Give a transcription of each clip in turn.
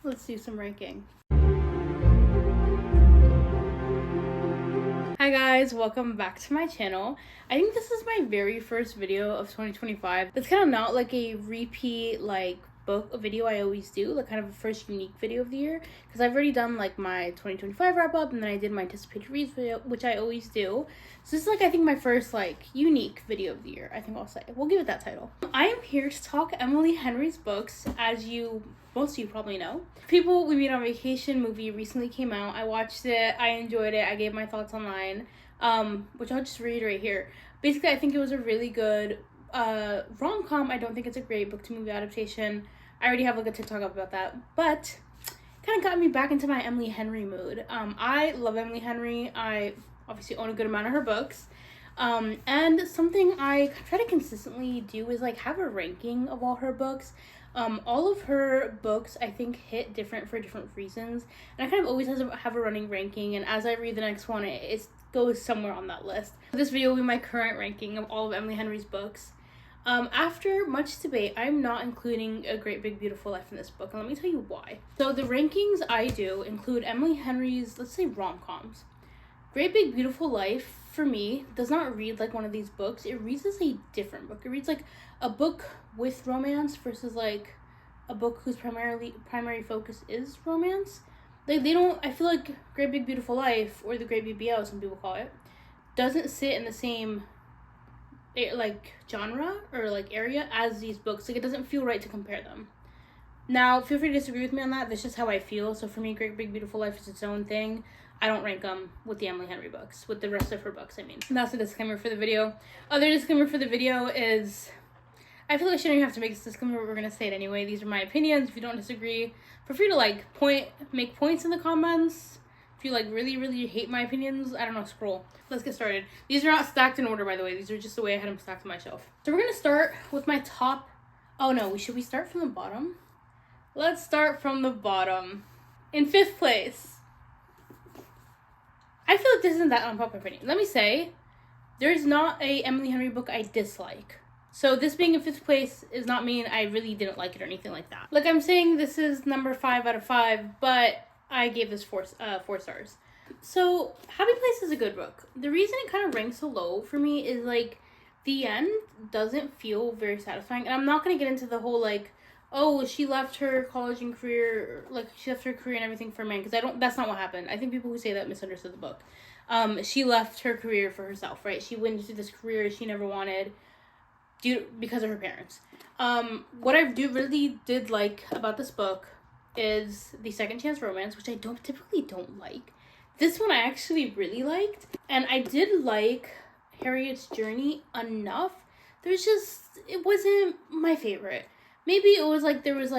Let's do some ranking. Hi guys, welcome back to my channel. I think this is my very first video of 2025. It's kind of not like a repeat book video I always do, like kind of a first unique video of the year, because I've already done like my 2025 wrap up and then I did my anticipated reads video, which I always do. So this is I think my first unique video of the year, I think I'll say. We'll give it that title. I am here to talk Emily Henry's books. As most of you probably know, People We Meet on Vacation movie recently came out. I watched it, I enjoyed it, I gave my thoughts online, which I'll just reiterate here. Basically, I think it was a really good rom-com. I don't think it's a great book to movie adaptation. I already have a TikTok up about that, but kind of got me back into my Emily Henry mood. I love Emily Henry. I obviously own a good amount of her books. And something I try to consistently do is have a ranking of all her books. All of her books I think hit different for different reasons, and I kind of always have a running ranking, and as I read the next one it goes somewhere on that list. This video will be my current ranking of all of Emily Henry's books. After much debate, I'm not including A Great Big Beautiful Life in this book, and let me tell you why. So the rankings I do include Emily Henry's, let's say, rom-coms. Great Big Beautiful Life, for me, does not read like one of these books. It reads as a different book. It reads like a book with romance versus a book whose primary focus is romance. They don't, I feel like Great Big Beautiful Life, or the Great BBL as some people call it, doesn't sit in the same genre or area as these books. It doesn't feel right to compare them. Now, feel free to disagree with me on that. That's just how I feel. So for me, Great Big Beautiful Life is its own thing. I don't rank them with the Emily Henry books, with the rest of her books, I mean. And that's the disclaimer for the video. Other disclaimer for the video is, I feel like I shouldn't even have to make this disclaimer, but we're going to say it anyway. These are my opinions. If you don't disagree, feel free to make points in the comments. If you really, really hate my opinions, I don't know, scroll. Let's get started. These are not stacked in order, by the way. These are just the way I had them stacked on my shelf. So we're going to start with my top. Oh no, should we start from the bottom? Let's start from the bottom. In 5th place. I feel like this isn't that unpopular opinion. Let me say, there's not a Emily Henry book I dislike. So this being in 5th place is not mean I really didn't like it or anything like that. I'm saying this is number 5 out of 5, but I gave this 4 stars. So Happy Place is a good book. The reason it kind of ranks so low for me is the end doesn't feel very satisfying. And I'm not going to get into the whole oh, she left her college and career, she left her career and everything for a man, because that's not what happened. I think people who say that misunderstood the book. She left her career for herself, right? She went into this career she never wanted because of her parents. What I really did like about this book is the second chance romance, which I typically don't like. This one I actually really liked, and I did like Harriet's journey enough. It wasn't my favorite. Maybe it was there was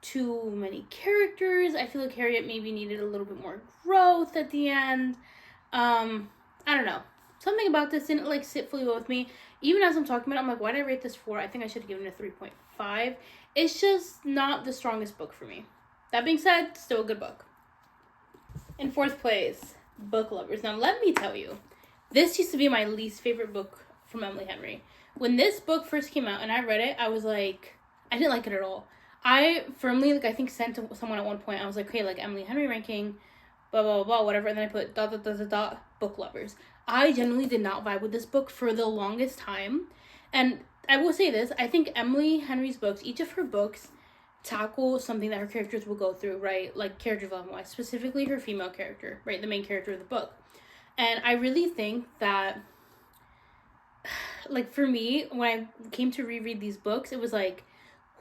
too many characters. I feel like Harriet maybe needed a little bit more growth at the end. I don't know. Something about this didn't sit fully well with me. Even as I'm talking about it, I'm why did I rate this 4? I think I should have given it a 3.5. It's just not the strongest book for me. That being said, still a good book. In 4th place, Book Lovers. Now let me tell you, this used to be my least favorite book from Emily Henry. When this book first came out and I read it, I was I didn't like it at all. I firmly, I think sent to someone at one point, I was okay, Emily Henry ranking, blah, blah, blah, whatever, and then I put ... Book Lovers. I genuinely did not vibe with this book for the longest time, and I will say this, I think Emily Henry's books, each of her books, tackle something that her characters will go through, right? Character development-wise, specifically her female character, right? The main character of the book. And I really think that, for me, when I came to reread these books, it was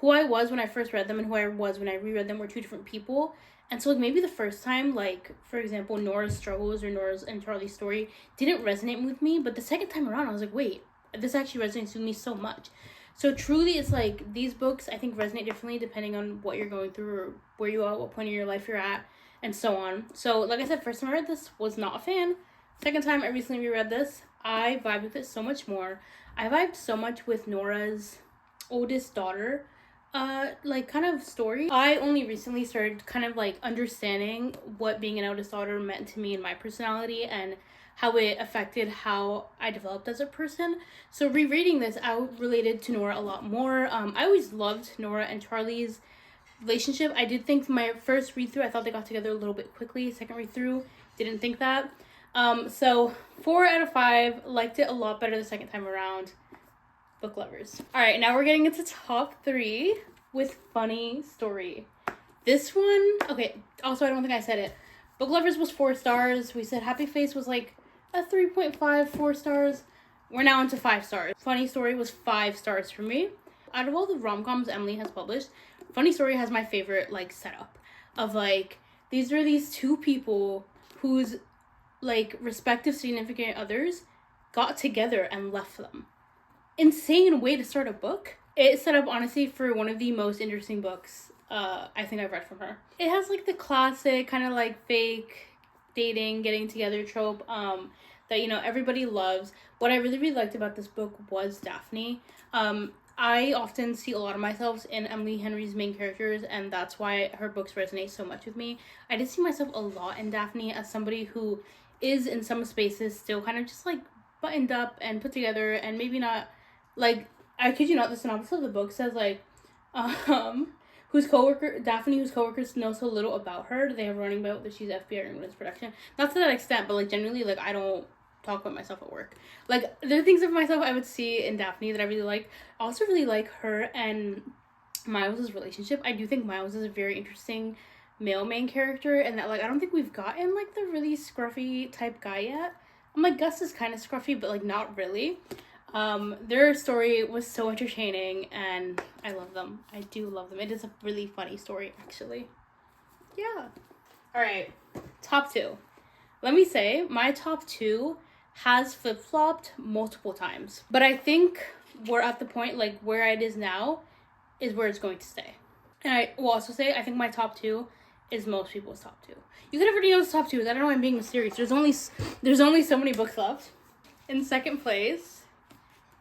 who I was when I first read them and who I was when I reread them were two different people. And so maybe the first time, for example, Nora's struggles or Nora's and Charlie's story didn't resonate with me. But the second time around, I was wait, this actually resonates with me so much. So truly, it's these books, I think, resonate differently depending on what you're going through or where you are, what point in your life you're at, and so on. So like I said, first time I read this, was not a fan. Second time I recently reread this, I vibed with it so much more. I vibed so much with Nora's oldest daughter kind of story. I only recently started kind of understanding what being an eldest daughter meant to me and my personality and how it affected how I developed as a person. So rereading this, I related to Nora a lot more. I always loved Nora and Charlie's relationship. I did think my first read through, I thought they got together a little bit quickly. Second read through, didn't think that. So 4 out of 5. Liked it a lot better the second time around. Book lovers. All right, now we're getting into top 3 with funny story. This one, okay, also I don't think I said it. Book lovers was 4 stars. We said Happy Face was like a 3.5, 4 stars. We're now into 5 stars. Funny story was 5 stars for me. Out of all the rom-coms Emily has published, Funny Story has my favorite, like, setup of, like, these are these 2 people whose, like, respective significant others got together and left them. Insane way to start a book. It's set up, honestly, for one of the most interesting books I think I've read from her. It has, like, the classic kind of, like, fake dating, getting together trope that, you know, everybody loves. What I really liked about this book was Daphne. I often see a lot of myself in Emily Henry's main characters, and that's why her books resonate so much with me. I did see myself a lot in Daphne as somebody who is, in some spaces, still kind of just, like, buttoned up and put together, and maybe not, like, I kid you not, the synopsis of the book says, like, whose coworkers know so little about her, they have running about that she's FBI or women's production. Not to that extent, but, like, generally, like, I don't talk about myself at work. Like, there are things of myself I would see in Daphne that I really like. I also really like her and Miles' relationship. I do think Miles is a very interesting male main character, and that, like, I don't think we've gotten, like, the really scruffy type guy yet. I'm like, Gus is kind of scruffy, but, like, not really. Their story was so entertaining, and I love them. I do love them. It is a really funny story, actually. Yeah. Alright, top 2. Let me say, my top 2 has flip-flopped multiple times. But I think we're at the point, like, where it is now is where it's going to stay. And I will also say, I think my top 2 is most people's top 2. You could have already know the top 2. I don't know why I'm being mysterious. There's only so many books left. In second place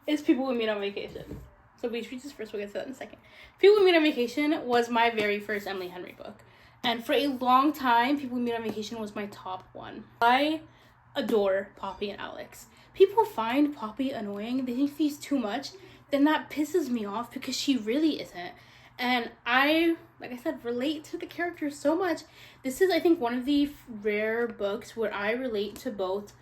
is People We Meet on Vacation. So Beatrice's first, we'll get to that in a second. People We Meet on Vacation was my very first Emily Henry book. And for a long time, People We Meet on Vacation was my top 1. I adore Poppy and Alex. People find Poppy annoying. They think she's too much. Then that pisses me off because she really isn't. And I, like I said, relate to the characters so much. This is, I think, one of the rare books where I relate to both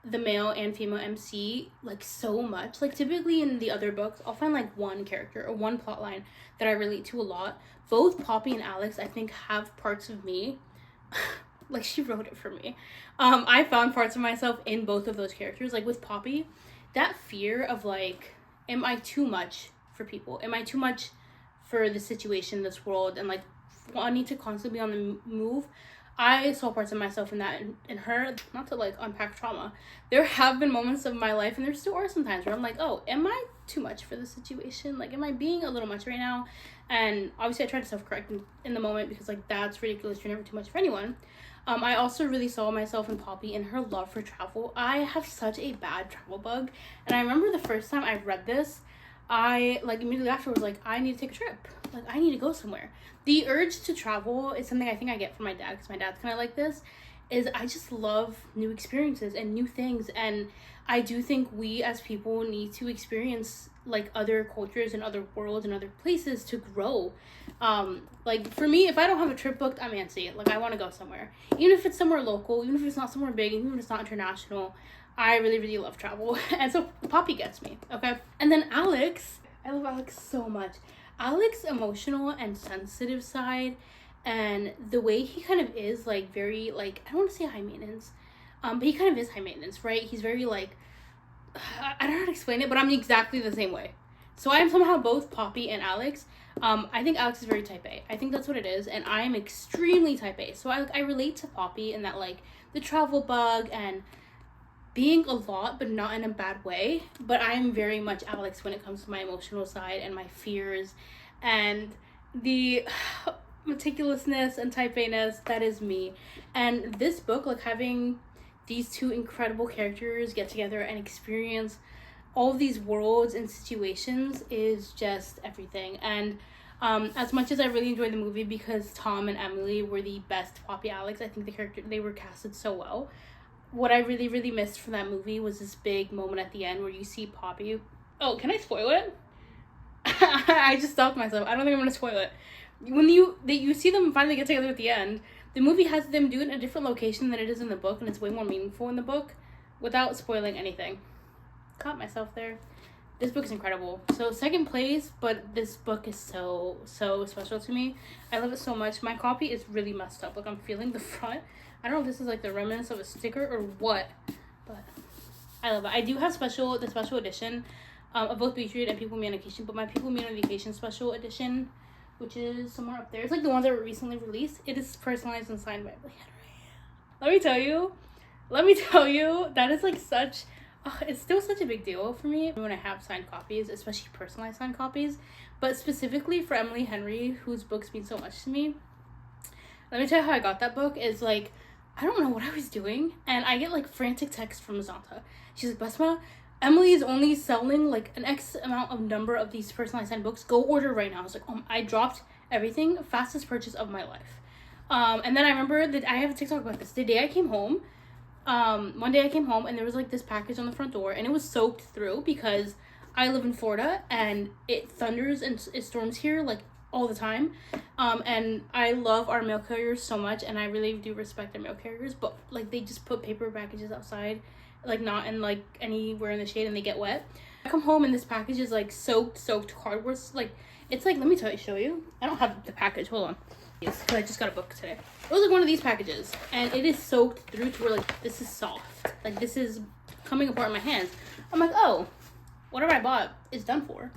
the male and female MC, like, so much. Like, typically in the other books, I'll find, like, one character or one plot line that I relate to a lot. Both Poppy and Alex, I think, have parts of me. Like, she wrote it for me. I found parts of myself in both of those characters. Like, with Poppy, that fear of, like, am I too much for people? Am I too much for the situation, this world, and, like, wanting to constantly be on the move? I saw parts of myself in that, in her. Not to, like, unpack trauma. There have been moments of my life, and there still are sometimes, where I'm like, oh, am I too much for the situation? Like, am I being a little much right now? And obviously I try to self-correct in the moment, because, like, that's ridiculous. You're never too much for anyone. I also really saw myself in Poppy in her love for travel. I have such a bad travel bug, and I remember the first time I read this, I, like, immediately after was like, I need to take a trip. Like, I need to go somewhere. The urge to travel is something I think I get from my dad, because my dad's kind of like this, is I just love new experiences and new things, and I do think we as people need to experience, like, other cultures and other worlds and other places to grow. Like, for me, if I don't have a trip booked, I'm antsy. Like, I want to go somewhere. Even if it's somewhere local, even if it's not somewhere big, even if it's not international, I really love travel. And so Poppy gets me, okay? And then Alex, I love Alex so much. Alex's emotional and sensitive side, and the way he kind of is, like, very, like, I don't want to say high maintenance, but he kind of is high maintenance, right? He's very, like, I don't know how to explain it, but I'm exactly the same way. So I am somehow both Poppy and Alex. I think Alex is very type A. I think that's what it is, and I am extremely type A. So I relate to Poppy in that, like, the travel bug and being a lot, but not in a bad way. But I am very much Alex when it comes to my emotional side and my fears and the meticulousness and type A-ness. That is me. And this book, like, having these 2 incredible characters get together and experience all of these worlds and situations is just everything. And as much as I really enjoyed the movie because Tom and Emily were the best Poppy Alex, I think they were casted so well. What I really missed from that movie was this big moment at the end where you see Poppy. Oh, can I spoil it? I just stopped myself. I don't think I'm gonna spoil it. when you see them finally get together at the end, the movie has them do it in a different location than it is in the book, and it's way more meaningful in the book, without spoiling anything. Caught myself there. This book is incredible. So second place, but this book is so special to me. I love it so much. My copy is really messed up. Like, I'm feeling the front. I don't know if this is like the remnants of a sticker or what, but I love it. I do have the special edition of both Beach Read and People Me on Vacation, but my People Me on Vacation special edition, which is somewhere up there, it's like the ones that were recently released. It is personalized and signed by Emily Henry. Let me tell you, that is like such, it's still such a big deal for me when I have signed copies, especially personalized signed copies, but specifically for Emily Henry, whose books mean so much to me. Let me tell you how I got that book. Is like, I don't know what I was doing, and I get like frantic texts from Zanta. She's like, Basma, Emily is only selling like an X amount of number of these personalized signed books. Go order right now. I was like, I dropped everything. Fastest purchase of my life. And then I remember that I have a TikTok about this. The day I came home, one day I came home and there was like this package on the front door, and it was soaked through because I live in Florida and it thunders and it storms here like all the time. And I love our mail carriers so much, and I really do respect our mail carriers, but like they just put paper packages outside, like not in like anywhere in the shade, and they get wet. I come home and this package is like soaked cardboard. Like, it's like, let me show you. I don't have the package, hold on. Yes, because I just got a book today. It was like one of these packages, and it is soaked through to where like this is soft. Like, this is coming apart in my hands. I'm like, oh, whatever I bought is done for.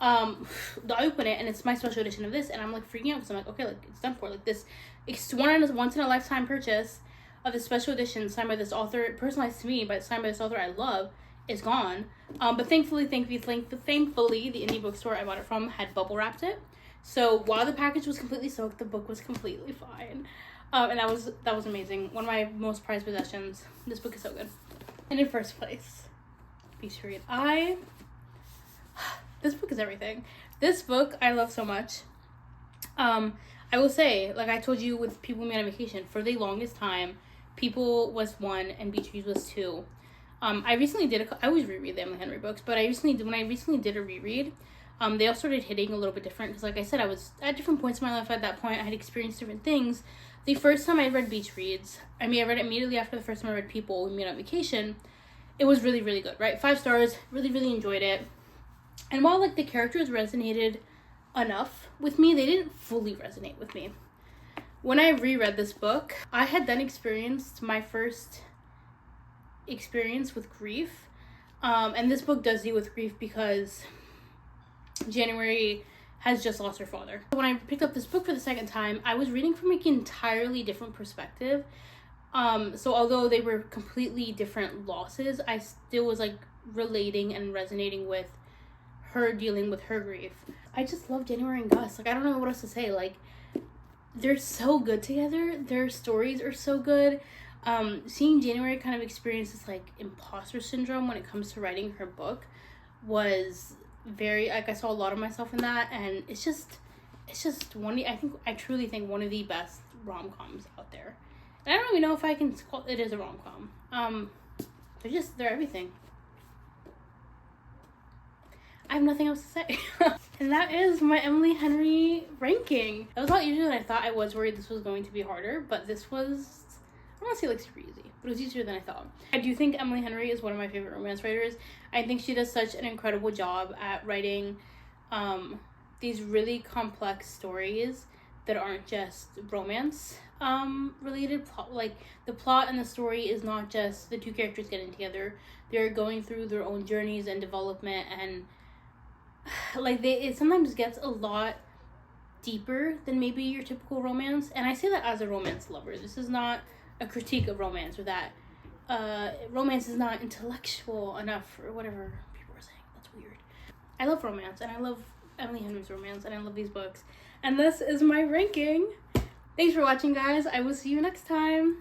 I open it and it's my special edition of this, and I'm like freaking out because I'm like, okay, like it's done for. Like, this, it's once in a lifetime purchase of this special edition signed by this author, personalized to me, but signed by this author I love, is gone. But thankfully, the indie bookstore I bought it from had bubble wrapped it. So while the package was completely soaked, the book was completely fine. And that was amazing. One of my most prized possessions. This book is so good. And in first place, Beach Read. This book is everything. This book I love so much. I will say, like I told you with People Me on Vacation, for the longest time, People was 1 and Beach Read was 2. I recently did I always reread the Emily Henry books, but when I recently did a reread, they all started hitting a little bit different, because like I said, I was at different points in my life at that point. I had experienced different things. The first time I read Beach Reads, I read it immediately after the first time I read People Me on Vacation. It was really, really good, right? 5 stars, really, really enjoyed it. And while like the characters resonated enough with me, they didn't fully resonate with me. When I reread this book, I had then experienced my first experience with grief. And this book does deal with grief because January has just lost her father. When I picked up this book for the second time, I was reading from an entirely different perspective. So although they were completely different losses, I still was like relating and resonating with her dealing with her grief. I just love January and Gus. Like, I don't know what else to say. Like, they're so good together. Their stories are so good. Seeing January kind of experience this like imposter syndrome when it comes to writing her book was very, like, I saw a lot of myself in that, and it's just I truly think one of the best rom-coms out there. And I don't even know if I can call it as a rom-com. They're everything. I have nothing else to say. And that is my Emily Henry ranking. It was a lot easier than I thought. I was worried this was going to be harder, but this was, I don't want to say like super easy, but it was easier than I thought. I do think Emily Henry is one of my favorite romance writers. I think she does such an incredible job at writing these really complex stories that aren't just romance related plot. Like, the plot and the story is not just the two characters getting together. They're going through their own journeys and development, and like it sometimes gets a lot deeper than maybe your typical romance. And I say that as a romance lover. This is not a critique of romance, or that romance is not intellectual enough, or whatever people are saying. That's weird. I love romance, and I love Emily Henry's romance, and I love these books. And this is my ranking. Thanks for watching, guys. I will see you next time.